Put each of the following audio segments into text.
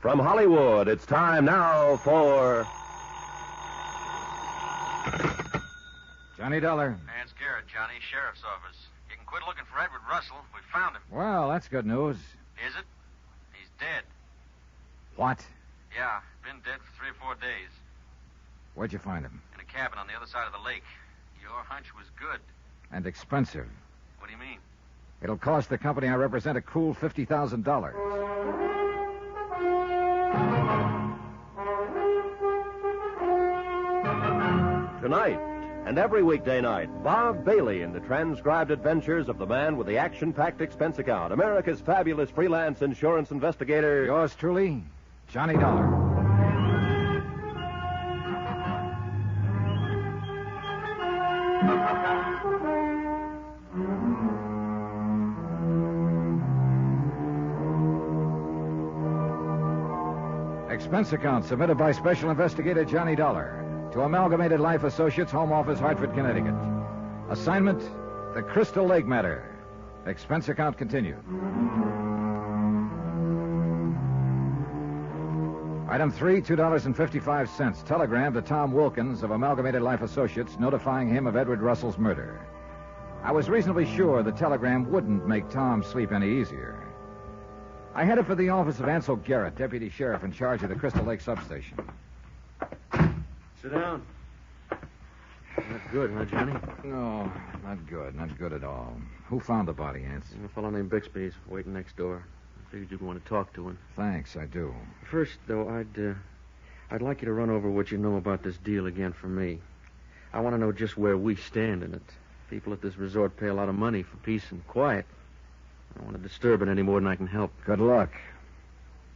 From Hollywood, it's time now for... Johnny Dollar. Vance Garrett, Johnny, Sheriff's Office. You can quit looking for Edward Russell. We found him. Well, that's good news. Is it? He's dead. What? Yeah, been dead for 3 or 4 days. Where'd you find him? In a cabin on the other side of the lake. Your hunch was good. And expensive. What do you mean? It'll cost the company I represent a cool $50,000. Tonight, and every weekday night, Bob Bailey in the transcribed adventures of the man with the action-packed expense account, America's fabulous freelance insurance investigator. Yours truly, Johnny Dollar. Expense account submitted by Special Investigator Johnny Dollar to Amalgamated Life Associates, Home Office, Hartford, Connecticut. Assignment, the Crystal Lake matter. Expense account continued. Item 3, $2.55. Telegram to Tom Wilkins of Amalgamated Life Associates notifying him of Edward Russell's murder. I was reasonably sure the telegram wouldn't make Tom sleep any easier. I headed for the office of Ansel Garrett, deputy sheriff in charge of the Crystal Lake substation. Sit down. Not good, huh, Johnny? No, not good. Not good at all. Who found the body, Ants? A fellow named Bixby's waiting next door. I figured you'd want to talk to him. Thanks, I do. First, though, I'd like you to run over what you know about this deal again for me. I want to know just where we stand in it. People at this resort pay a lot of money for peace and quiet. I don't want to disturb it any more than I can help. Good luck.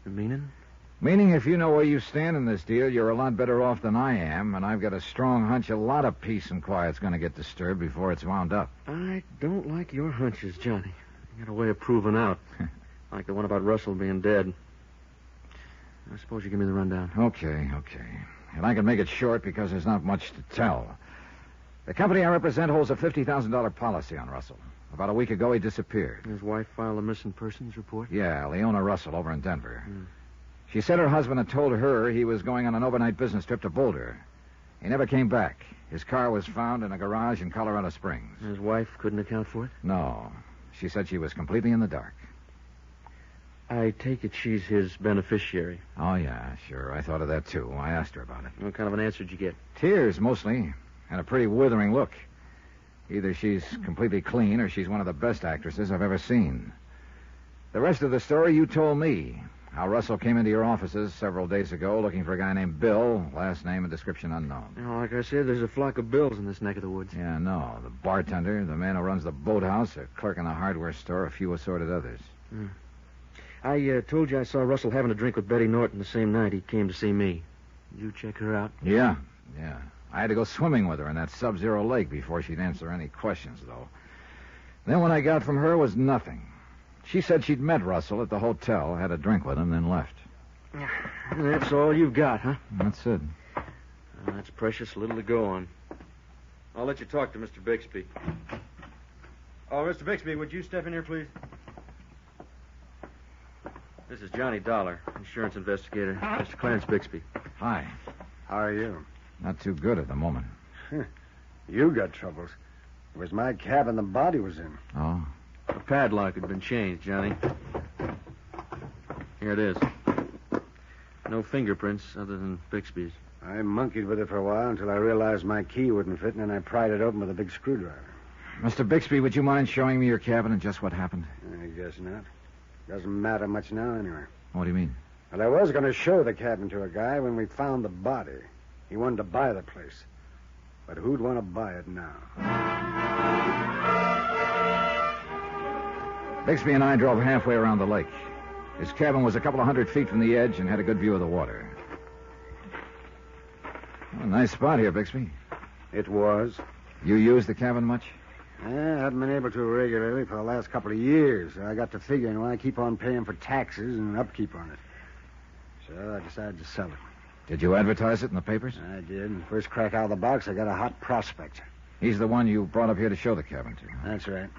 The meaning? Meaning if you know where you stand in this deal, you're a lot better off than I am, and I've got a strong hunch a lot of peace and quiet's going to get disturbed before it's wound up. I don't like your hunches, Johnny. You got a way of proving out. Like the one about Russell being dead. I suppose you give me the rundown. Okay. And I can make it short because there's not much to tell. The company I represent holds a $50,000 policy on Russell. About a week ago, he disappeared. His wife filed a missing persons report? Yeah, Leona Russell over in Denver. She said her husband had told her he was going on an overnight business trip to Boulder. He never came back. His car was found in a garage in Colorado Springs. His wife couldn't account for it? No. She said she was completely in the dark. I take it she's his beneficiary. Oh, yeah, sure. I thought of that, too. I asked her about it. What kind of an answer did you get? Tears, mostly, and a pretty withering look. Either she's completely clean or she's one of the best actresses I've ever seen. The rest of the story you told me. How Russell came into your offices several days ago looking for a guy named Bill, last name and description unknown. You know, like I said, there's a flock of Bills in this neck of the woods. Yeah, no. The bartender, the man who runs the boathouse, a clerk in the hardware store, a few assorted others. I told you I saw Russell having a drink with Betty Norton the same night he came to see me. Did you check her out? Yeah. I had to go swimming with her in that sub-zero lake before she'd answer any questions, though. Then what I got from her was nothing. She said she'd met Russell at the hotel, had a drink with him, then left. That's all you've got, huh? That's it. That's precious little to go on. I'll let you talk to Mr. Bixby. Oh, Mr. Bixby, would you step in here, please? This is Johnny Dollar, insurance investigator. Mr. Clarence Bixby. Hi. How are you? Not too good at the moment. You got troubles. It was my cabin the body was in. Oh? The padlock had been changed, Johnny. Here it is. No fingerprints other than Bixby's. I monkeyed with it for a while until I realized my key wouldn't fit, and then I pried it open with a big screwdriver. Mr. Bixby, would you mind showing me your cabin and just what happened? I guess not. Doesn't matter much now, anyway. What do you mean? Well, I was going to show the cabin to a guy when we found the body. He wanted to buy the place. But who'd want to buy it now? Bixby and I drove halfway around the lake. His cabin was a couple of 100 feet from the edge and had a good view of the water. Well, a nice spot here, Bixby. It was. You use the cabin much? I haven't been able to regularly for the last couple of years. I got to figuring, I keep on paying for taxes and upkeep on it. So I decided to sell it. Did you advertise it in the papers? I did. And first crack out of the box, I got a hot prospect. He's the one you brought up here to show the cabin to. That's right.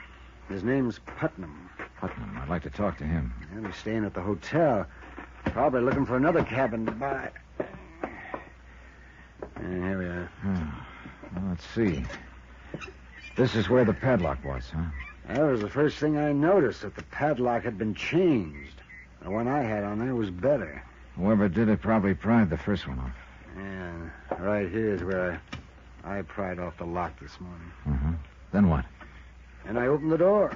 His name's Putnam. Putnam. I'd like to talk to him. Well, he's staying at the hotel. Probably looking for another cabin to buy. Here we are. Well, let's see. This is where the padlock was, huh? That was the first thing I noticed, that the padlock had been changed. The one I had on there was better. Whoever did it probably pried the first one off. Yeah, right here is where I pried off the lock this morning. Uh-huh. Then what? And I opened the door.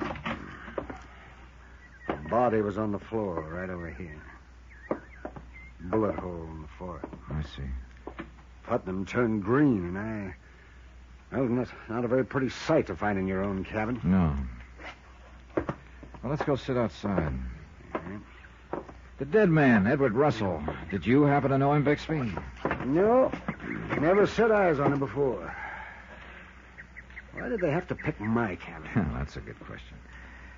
The body was on the floor right over here. Bullet hole in the forehead. I see. Putnam turned green, and well, not a very pretty sight to find in your own cabin. No. Well, let's go sit outside. Mm-hmm. The dead man, Edward Russell. Did you happen to know him, Bixby? No, never set eyes on him before. Why did they have to pick my cabin? That's a good question.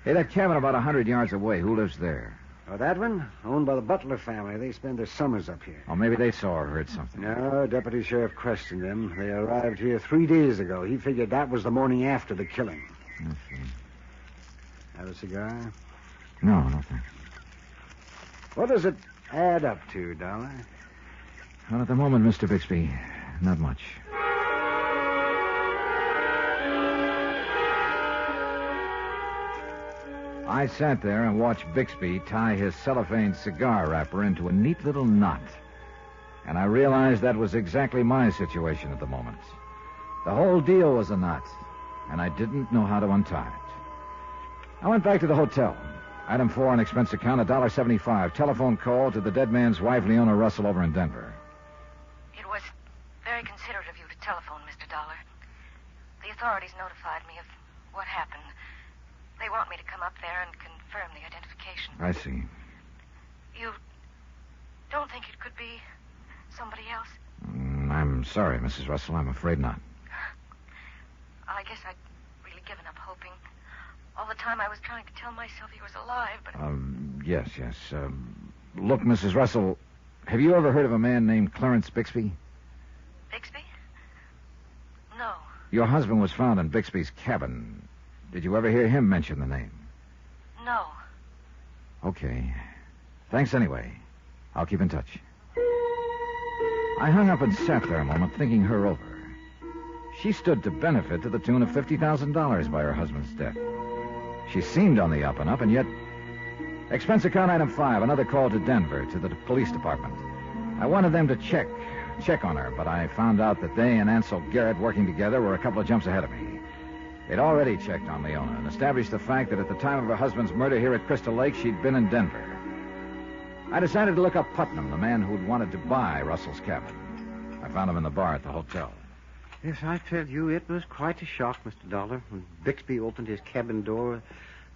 Hey, that cabin about 100 yards away, who lives there? Oh, that one? Owned by the Butler family. They spend their summers up here. Oh, maybe they saw or heard something. No, Deputy Sheriff questioned them. They arrived here 3 days ago. He figured that was the morning after the killing. I see. Have a cigar? No, thanks. What does it add up to, Dollar? Well, at the moment, Mr. Bixby, not much. I sat there and watched Bixby tie his cellophane cigar wrapper into a neat little knot. And I realized that was exactly my situation at the moment. The whole deal was a knot, and I didn't know how to untie it. I went back to the hotel. Item 4 on expense account, $1.75. Telephone call to the dead man's wife, Leona Russell, over in Denver. It was very considerate of you to telephone, Mr. Dollar. The authorities notified me of what happened. They want me to come up there and confirm the identification. I see. You don't think it could be somebody else? I'm sorry, Mrs. Russell. I'm afraid not. I guess I'd really given up hoping. All the time I was trying to tell myself he was alive, but... Yes. Look, Mrs. Russell, have you ever heard of a man named Clarence Bixby? Bixby? No. Your husband was found in Bixby's cabin. Did you ever hear him mention the name? No. Okay. Thanks anyway. I'll keep in touch. I hung up and sat there a moment, thinking her over. She stood to benefit to the tune of $50,000 by her husband's death. She seemed on the up and up, and yet... Expense account item 5, another call to Denver, to the police department. I wanted them to check on her, but I found out that they and Ansel Garrett working together were a couple of jumps ahead of me. They'd already checked on Leona and established the fact that at the time of her husband's murder here at Crystal Lake, she'd been in Denver. I decided to look up Putnam, the man who'd wanted to buy Russell's cabin. I found him in the bar at the hotel. Yes, I tell you, it was quite a shock, Mr. Dollar. When Bixby opened his cabin door,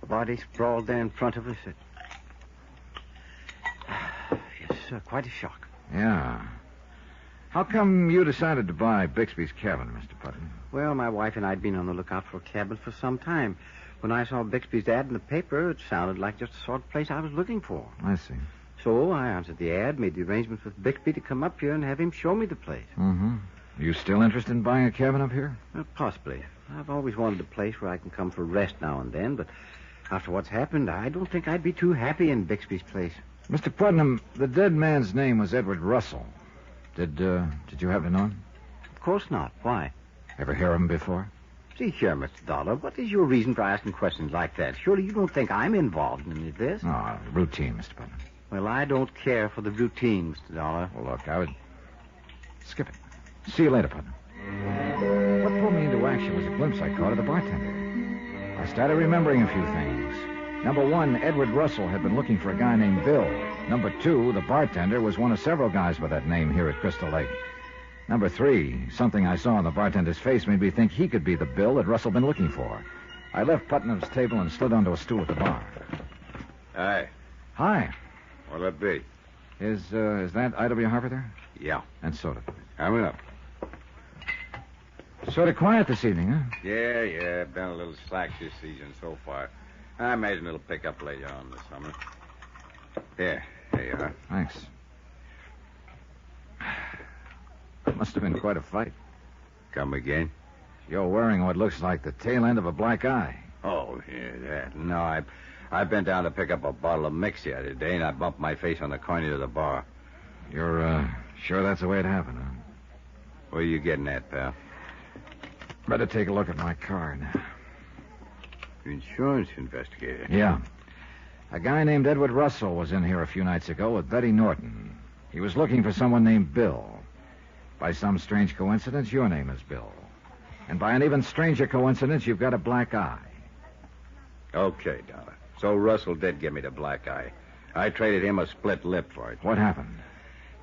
the body sprawled there in front of us. Yes, quite a shock. Yeah. How come you decided to buy Bixby's cabin, Mr. Putnam? Well, my wife and I had been on the lookout for a cabin for some time. When I saw Bixby's ad in the paper, it sounded like just the sort of place I was looking for. I see. So I answered the ad, made the arrangements with Bixby to come up here and have him show me the place. Mm-hmm. You still interested in buying a cabin up here? Possibly. I've always wanted a place where I can come for rest now and then, but after what's happened, I don't think I'd be too happy in Bixby's place. Mr. Putnam, the dead man's name was Edward Russell. Did you happen to know him? Of course not. Why? Ever hear of him before? See here, Mr. Dollar, what is your reason for asking questions like that? Surely you don't think I'm involved in any of this? Oh, routine, Mr. Putnam. Well, I don't care for the routine, Mr. Dollar. Well, look, I would... Skip it. See you later, Putnam. What pulled me into action was a glimpse I caught of the bartender. I started remembering a few things. Number 1, Edward Russell had been looking for a guy named Bill. Number 2, the bartender was one of several guys by that name here at Crystal Lake. Number 3, something I saw on the bartender's face made me think he could be the Bill that Russell been looking for. I left Putnam's table and slid onto a stool at the bar. Hi. Hi. What'll it be? Is that I.W. Harper there? Yeah. And soda. Coming up. Sort of quiet this evening, huh? Yeah. Been a little slack this season so far. I imagine it'll pick up later on this summer. Here you are. Thanks. Must have been quite a fight. Come again? You're wearing what looks like the tail end of a black eye. Oh, yeah, that. No, I bent down to pick up a bottle of mix the other day, and I bumped my face on the corner of the bar. You're, sure that's the way it happened, huh? Where are you getting at, pal? Better take a look at my car now. Insurance investigator. Yeah. A guy named Edward Russell was in here a few nights ago with Betty Norton. He was looking for someone named Bill. By some strange coincidence, your name is Bill. And by an even stranger coincidence, you've got a black eye. Okay, Dollar. So Russell did give me the black eye. I traded him a split lip for it. What happened?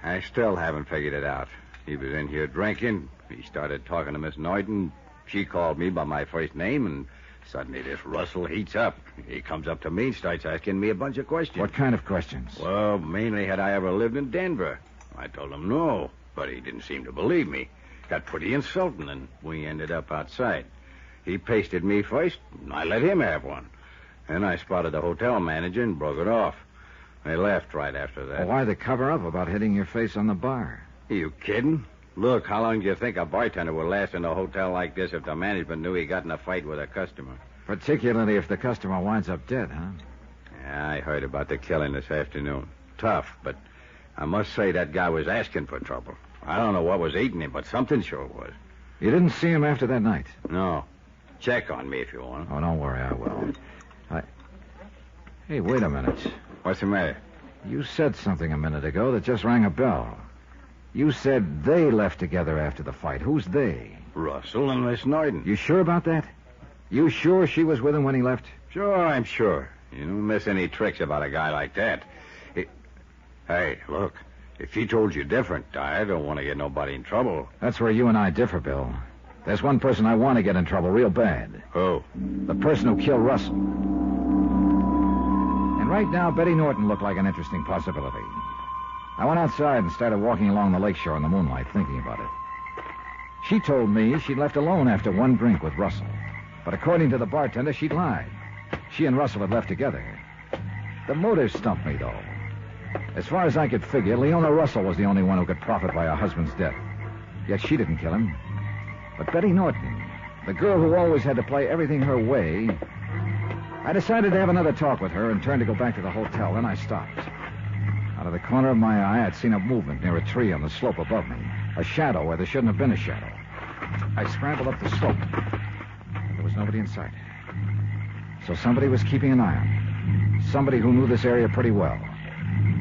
I still haven't figured it out. He was in here drinking. He started talking to Miss Norton. She called me by my first name, and suddenly this Russell heats up. He comes up to me and starts asking me a bunch of questions. What kind of questions? Well, mainly had I ever lived in Denver. I told him no, but he didn't seem to believe me. Got pretty insulting, and we ended up outside. He pasted me first, and I let him have one. Then I spotted the hotel manager and broke it off. They left right after that. Well, why the cover-up about hitting your face on the bar? Are you kidding? Look, how long do you think a bartender would last in a hotel like this if the management knew he got in a fight with a customer? Particularly if the customer winds up dead, huh? Yeah, I heard about the killing this afternoon. Tough, but I must say that guy was asking for trouble. I don't know what was eating him, but something sure was. You didn't see him after that night? No. Check on me if you want. Oh, don't worry, I will. Hey, wait a minute. What's the matter? You said something a minute ago that just rang a bell. You said they left together after the fight. Who's they? Russell and Miss Norton. You sure about that? You sure she was with him when he left? Sure, I'm sure. You don't miss any tricks about a guy like that. Hey, look. If he told you different, I don't want to get nobody in trouble. That's where you and I differ, Bill. There's one person I want to get in trouble real bad. Who? The person who killed Russell. And right now, Betty Norton looked like an interesting possibility. I went outside and started walking along the lakeshore in the moonlight, thinking about it. She told me she'd left alone after one drink with Russell. But according to the bartender, she'd lied. She and Russell had left together. The motive stumped me, though. As far as I could figure, Leona Russell was the only one who could profit by her husband's death. Yet she didn't kill him. But Betty Norton, the girl who always had to play everything her way... I decided to have another talk with her and turned to go back to the hotel. Then I stopped. Out of the corner of my eye, I'd seen a movement near a tree on the slope above me. A shadow where there shouldn't have been a shadow. I scrambled up the slope. There was nobody in sight. So somebody was keeping an eye on me. Somebody who knew this area pretty well.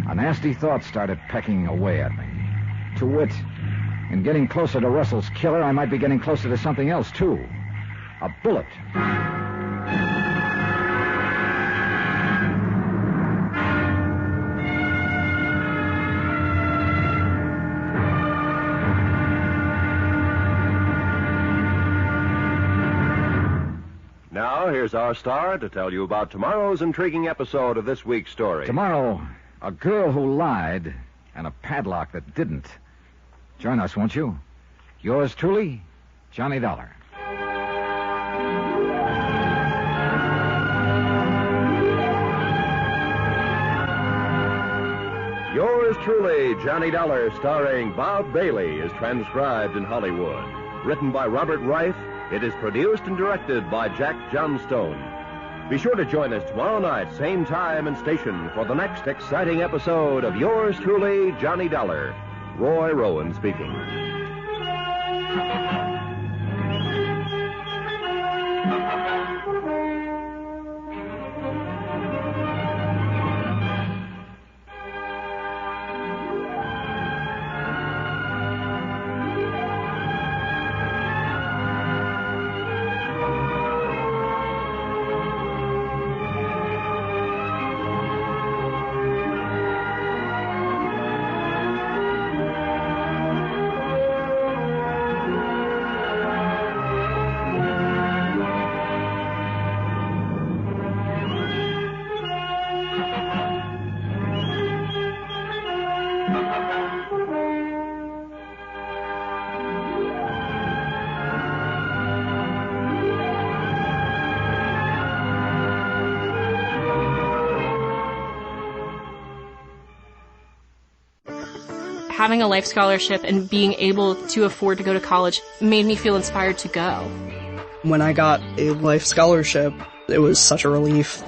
A nasty thought started pecking away at me. To wit, in getting closer to Russell's killer, I might be getting closer to something else, too. A bullet. Now, here's our star to tell you about tomorrow's intriguing episode of this week's story. Tomorrow, a girl who lied and a padlock that didn't. Join us, won't you? Yours truly, Johnny Dollar. Yours truly, Johnny Dollar, starring Bob Bailey, is transcribed in Hollywood. Written by Robert Reif, it is produced and directed by Jack Johnstone. Be sure to join us tomorrow night, same time and station, for the next exciting episode of Yours truly, Johnny Dollar. Roy Rowan speaking. Having a life scholarship and being able to afford to go to college made me feel inspired to go. When I got a life scholarship, it was such a relief.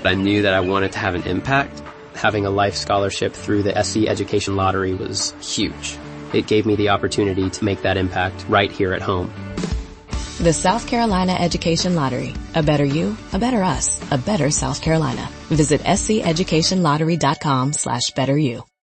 I knew that I wanted to have an impact. Having a life scholarship through the SC Education Lottery was huge. It gave me the opportunity to make that impact right here at home. The South Carolina Education Lottery. A better you, a better us, a better South Carolina. Visit sceducationlottery.com/betteryou.